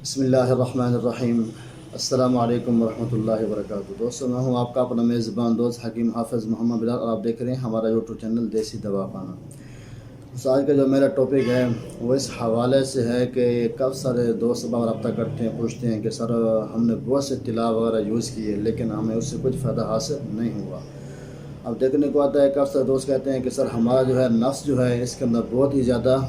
بسم اللہ الرحمن الرحیم۔ السلام علیکم ورحمۃ اللہ وبرکاتہ۔ دوستوں، میں ہوں آپ کا اپنا میزبان دوست حکیم حافظ محمد بلال، اور آپ دیکھ رہے ہیں ہمارا یوٹیوب چینل دیسی دوا خانہ۔ تو آج کا جو میرا ٹاپک ہے وہ اس حوالے سے ہے کہ کب سارے دوست اب رابطہ کرتے ہیں، پوچھتے ہیں کہ سر ہم نے بہت سے طلا وغیرہ یوز کیے لیکن ہمیں اس سے کچھ فائدہ حاصل نہیں ہوا۔ اب دیکھنے کو آتا ہے کب سارے دوست کہتے ہیں کہ سر ہمارا جو ہے نفس جو ہے اس کے اندر بہت ہی زیادہ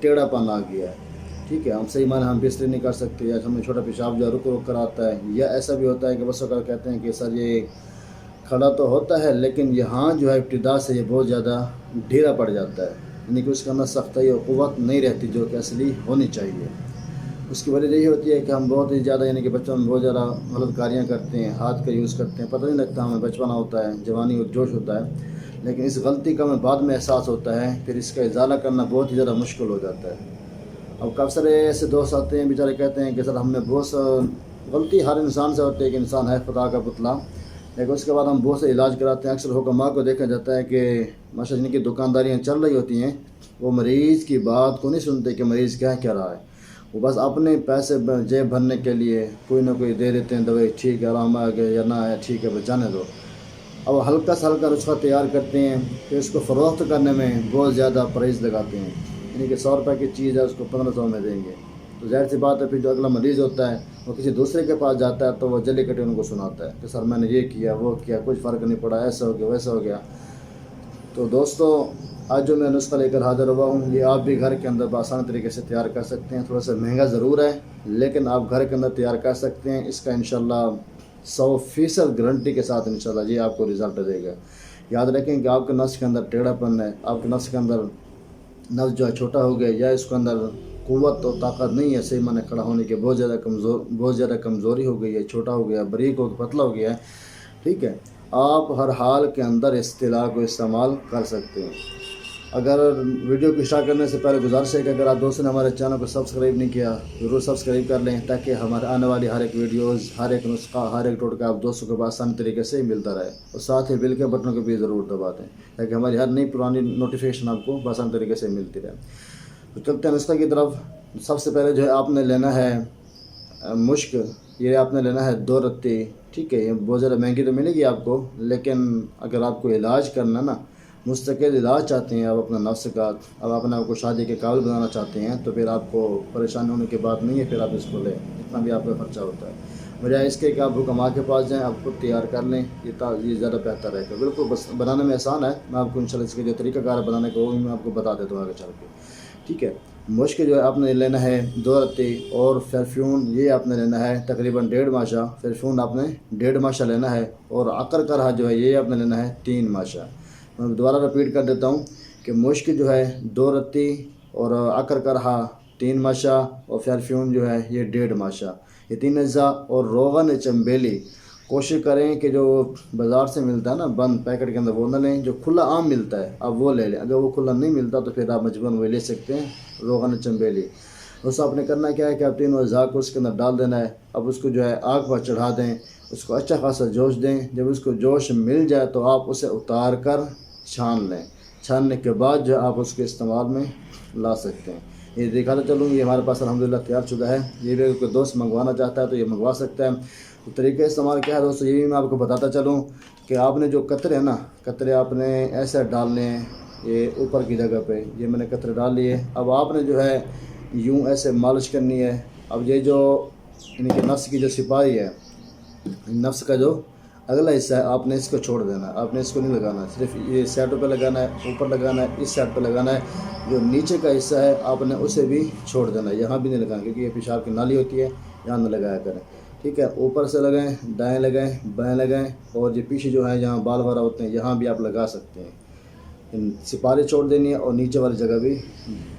ٹیڑھا پن آ گیا ہے، ٹھیک ہے، ہم صحیح معنی ہم بستری نہیں کر سکتے، یا ہمیں چھوٹا پیشاب جو ہے رک رک کر آتا ہے، یا ایسا بھی ہوتا ہے کہ بس اگر کہتے ہیں کہ سر یہ کھڑا تو ہوتا ہے لیکن یہاں جو ہے ابتدا سے یہ بہت زیادہ ڈھیلا پڑ جاتا ہے، یعنی کہ اس کے اندر سختائی اور قوت نہیں رہتی جو کہ اصلی ہونی چاہیے۔ اس کی وجہ یہی ہوتی ہے کہ ہم بہت ہی زیادہ یعنی کہ بچپن میں بہت زیادہ غلط کاریاں کرتے ہیں، ہاتھ کا یوز کرتے ہیں، پتہ نہیں لگتا، ہمیں بچپنا ہوتا ہے، جوانی اور جوش ہوتا ہے، لیکن اس غلطی کا ہمیں بعد میں احساس ہوتا ہے، پھر اس کا ازالہ کرنا بہت ہی زیادہ مشکل ہو جاتا ہے۔ اب کب سارے ایسے دوست آتے ہیں بیچارے کہتے ہیں کہ سر ہم نے بہت سا غلطی ہر انسان سے ہوتی ہے کہ انسان ہے خدا کا پتلا، لیکن اس کے بعد ہم بہت سے علاج کراتے ہیں۔ اکثر حکماء کو دیکھا جاتا ہے کہ ماشاء اللہ جن کی دکانداریاں چل رہی ہوتی ہیں وہ مریض کی بات کو نہیں سنتے کہ مریض کیا رہا ہے، وہ بس اپنے پیسے جیب بھرنے کے لیے کوئی نہ کوئی دے دیتے ہیں دوائی، ٹھیک ہے آرام آ گیا یا نہ ہے ٹھیک ہے بس جانے دو۔ اب ہلکا سے ہلکا نسخہ تیار کرتے ہیں، پھر اس کو فروخت کرنے میں بہت زیادہ پرائز لگاتے ہیں، یعنی کہ 100 روپے کی چیز ہے اس کو 1500 میں دیں گے، تو ظاہر سی بات ہے پھر جو اگلا مریض ہوتا ہے وہ کسی دوسرے کے پاس جاتا ہے تو وہ جلی کٹی ان کو سناتا ہے کہ سر میں نے یہ کیا وہ کیا، کچھ فرق نہیں پڑا، ایسا ہو گیا ویسا ہو گیا۔ تو دوستو، آج جو میں نسخہ لے کر حاضر ہوا ہوں یہ آپ بھی گھر کے اندر بآسان طریقے سے تیار کر سکتے ہیں، تھوڑا سا مہنگا ضرور ہے لیکن آپ گھر کے اندر تیار کر سکتے ہیں، اس کا انشاءاللہ 100% گارنٹی کے ساتھ انشاءاللہ یہ آپ کو رزلٹ دے گا۔ یاد رکھیں کہ آپ کے نفس کے اندر ٹیڑھا پن ہے، آپ کے نفس کے اندر نفس جو ہے چھوٹا ہو گیا، یا اس کے اندر قوت اور طاقت نہیں ہے صحیح معنی کھڑا ہونے کے، بہت زیادہ کمزوری ہو گئی ہے، چھوٹا ہو گیا، باریک ہو پتلا ہو گیا ہے، ٹھیک ہے، آپ ہر حال کے اندر اس طلاء کو استعمال کر سکتے ہیں۔ اگر ویڈیو کو اسٹارٹ کرنے سے پہلے گزارش ہے کہ اگر آپ دوستوں نے ہمارے چینل کو سبسکرائب نہیں کیا ضرور سبسکرائب کر لیں، تاکہ ہمارے آنے والی ہر ایک ویڈیوز، ہر ایک نسخہ، ہر ایک ٹوٹکا آپ دوستوں کے پاس آسان طریقے سے ملتا رہے، اور ساتھ ہی بیل کے بٹنوں کو بھی ضرور دبا دیں تاکہ ہماری ہر نئی پرانی نوٹیفیکیشن آپ کو آسان طریقے سے ملتی رہے۔ تو چلتے ہیں نسخہ کی طرف۔ سب سے پہلے جو ہے آپ نے لینا ہے مشک، یہ آپ نے لینا ہے 2 رتی، ٹھیک ہے، یہ بہت زیادہ مہنگی تو ملے گی آپ کو، لیکن اگر آپ کو علاج کرنا نا، مستقل علاج چاہتے ہیں آپ اپنا نفس کا، اب اپنے آپ کو شادی کے قابل بنانا چاہتے ہیں تو پھر آپ کو پریشان ہونے کی بات نہیں ہے، پھر آپ اس کو لیں، اتنا بھی آپ کا خرچہ ہوتا ہے، بجائے اس کے کہ آپ حکماء کے پاس جائیں، آپ خود تیار کر لیں، یہ زیادہ بہتر رہے گا۔ بالکل بس بنانے میں آسان ہے، میں آپ کو انشاءاللہ اس کے جو طریقہ کار ہے بنانے کا وہ بھی میں آپ کو بتا دیتا ہوں آگے چل کے، ٹھیک ہے۔ مشک جو ہے آپ نے لینا ہے 2 رتی، اور پرفیوم یہ آپ نے لینا ہے تقریباً 1.5 ماشا، پرفیوم آپ نے 1.5 ماشا لینا ہے، اور عقر کرہ جو ہے یہ آپ نے لینا ہے 3 ماشا۔ میں دوبارہ رپیٹ کر دیتا ہوں کہ مشک جو ہے 2 رتی، اور عقر کرہ 3 ماشا، اور پرفیوم جو ہے یہ 1.5 ماشا، یہ 3 اجزاء، اور روغن چنبیلی کوشش کریں کہ جو بازار سے ملتا ہے نا بند پیکٹ کے اندر وہ نہ لیں، جو کھلا عام ملتا ہے اب وہ لے لیں، اگر وہ کھلا نہیں ملتا تو پھر آپ مجبوراً وہ لے سکتے ہیں، روغن چنبیلی۔ اس آپ نے کرنا کیا ہے کہ آپ 3 اجزاء کو اس کے اندر ڈال دینا ہے، اب اس کو جو ہے آگ پر چڑھا دیں، اس کو اچھا خاصا جوش دیں، جب اس کو جوش مل جائے تو آپ اسے اتار کر چھان لیں، چھاننے کے بعد جو آپ اس کے استعمال میں لا سکتے ہیں۔ یہ دکھاتا چلوں یہ ہمارے پاس الحمدللہ تیار شدہ ہے، یہ بھی اگر کوئی دوست منگوانا چاہتا ہے تو یہ منگوا سکتا ہے۔ تو طریقہ استعمال کیا ہے دوستو، یہ بھی میں آپ کو بتاتا چلوں کہ آپ نے جو قطرے ہیں نا، قطرے آپ نے ایسے ڈالنے ہیں، یہ اوپر کی جگہ پہ یہ میں نے قطرے ڈال لیے، اب آپ نے جو ہے یوں ایسے مالش کرنی ہے۔ اب یہ جو یعنی کہ نفس کی جو سپاہی ہے، نفس کا جو اگلا حصہ ہے آپ نے اس کو چھوڑ دینا ہے، آپ نے اس کو نہیں لگانا ہے، صرف یہ سائڈوں پہ لگانا ہے، اوپر لگانا ہے، اس سائڈ پہ لگانا ہے، جو نیچے کا حصہ ہے آپ نے اسے بھی چھوڑ دینا ہے، یہاں بھی نہیں لگانا کیونکہ یہ پیشاب کی نالی ہوتی ہے، یہاں نہ لگایا کریں، ٹھیک ہے۔ اوپر سے لگائیں، دائیں لگائیں، بائیں لگائیں، اور یہ پیچھے جو ہے جہاں بال وغیرہ ہوتے ہیں یہاں بھی آپ لگا سکتے ہیں، سپاری چھوڑ دینی ہے، اور نیچے والی جگہ بھی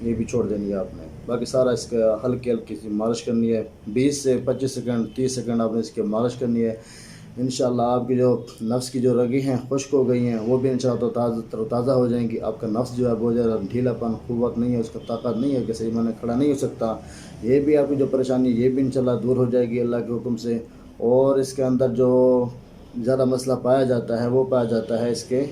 یہ بھی چھوڑ دینی ہے آپ نے، باقی سارا اس کا ہلکی ہلکی سی مالش کرنی ہے، 20 سے 25 سیکنڈ 30 سیکنڈ آپ نے اس کی مالش کرنی ہے۔ انشاءاللہ آپ کی جو نفس کی جو رگیں ہیں خشک ہو گئی ہیں وہ بھی انشاءاللہ تازہ ہو جائیں گی، آپ کا نفس جو ہے بہت زیادہ ڈھیلا پن، قوت نہیں ہے، اس کا طاقت نہیں ہے کہ صحیح معنی کھڑا نہیں ہو سکتا، یہ بھی آپ کی جو پریشانی یہ بھی انشاءاللہ دور ہو جائے گی اللہ کے حکم سے۔ اور اس کے اندر جو زیادہ مسئلہ پایا جاتا ہے وہ پایا جاتا ہے اس کے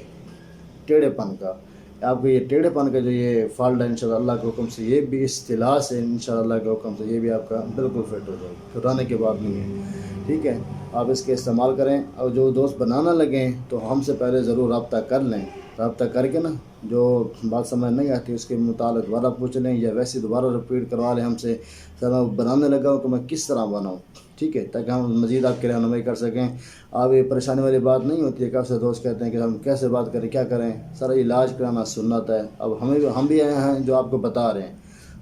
ٹیڑھے پن کا، آپ کو یہ ٹیڑھے پن کا جو یہ فالٹ ہے انشاءاللہ اللہ کے حکم سے یہ بھی اصطلاح سے انشاءاللہ اللہ کے حکم سے یہ بھی آپ کا بالکل فٹ ہو جائے گا، پھرانے کی بات نہیں ہے، ٹھیک ہے۔ آپ اس کے استعمال کریں، اور جو دوست بنانا لگیں تو ہم سے پہلے ضرور رابطہ کر لیں، رابطہ کر کے نا جو بات سمجھ نہیں آتی اس کے متعلق دوبارہ پوچھ لیں، یا ویسے دوبارہ رپیٹ کروا لیں ہم سے، سر میں بنانے لگا ہوں تو میں کس طرح بناؤں، ٹھیک ہے، تاکہ ہم مزید آپ کی رہنمائی کر سکیں۔ آپ یہ پریشانی والی بات نہیں ہوتی ہے کہ آپ سے دوست کہتے ہیں کہ ہم کیسے بات کریں، کیا کریں، سر علاج کرانا سنت ہے۔ اب ہم بھی آئے ہیں جو آپ کو بتا رہے ہیں،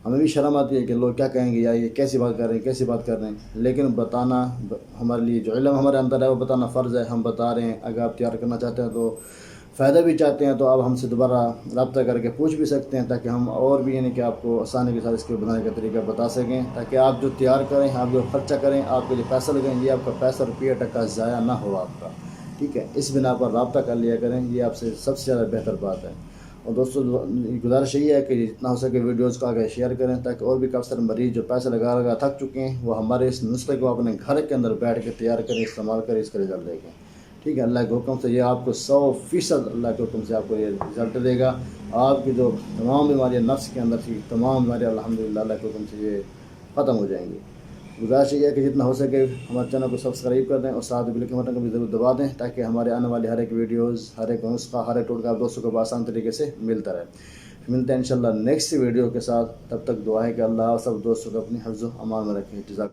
ہمیں بھی شرم آتی ہے کہ لوگ کیا کہیں گے، یا یہ کیسی بات کر رہے ہیں، کیسی بات کر رہے ہیں، لیکن بتانا ہمارے لیے جو علم ہمارے اندر ہے وہ بتانا فرض ہے، ہم بتا رہے ہیں۔ اگر آپ تیار کرنا چاہتے ہیں تو فائدہ بھی چاہتے ہیں تو آپ ہم سے دوبارہ رابطہ کر کے پوچھ بھی سکتے ہیں، تاکہ ہم اور بھی یعنی کہ آپ کو آسانی کے ساتھ اس کے بنانے کا طریقہ بتا سکیں، تاکہ آپ جو تیار کریں، آپ جو خرچہ کریں، آپ کو جو پیسہ لگیں، یہ آپ کا پیسہ روپیہ ٹکا ضائع نہ ہو آپ کا، ٹھیک ہے۔ اس بنا پر رابطہ کر لیا کریں، یہ آپ سے سب سے زیادہ بہتر بات ہے۔ اور دوستوں گزارش یہی ہے کہ جتنا ہو سکے ویڈیوز کو آگے شیئر کریں، تاکہ اور بھی کافی سارے مریض جو پیسے لگا تھک چکے ہیں وہ ہمارے اس نسخے کو اپنے گھر کے اندر بیٹھ کے تیار کریں، استعمال کریں، اس کا رزلٹ دیکھیں، ٹھیک ہے۔ اللہ کے حکم سے یہ آپ کو 100% اللہ کے حکم سے آپ کو یہ رزلٹ دے گا۔ آپ کی جو تمام بیماریاں نفس کے اندر تھی، تمام بیماریاں الحمدللہ اللہ کے حکم سے یہ ختم ہو جائیں گی۔ گزارش یہ ہے کہ جتنا ہو سکے ہمارے چینل کو سبسکرائب کر دیں، اور ساتھ بل کے بٹن کو بھی ضرور دبا دیں، تاکہ ہمارے آنے والی ہر ایک ویڈیوز، ہر ایک نسخہ، ہر ایک ٹوٹکا آپ دوستوں کو آسان طریقے سے ملتا رہے۔ ملتے ہیں انشاءاللہ نیکسٹ ویڈیو کے ساتھ، تب تک دعا ہے کہ اللہ سب دوستوں کو اپنی حفظ و امان میں رکھے۔ جزاک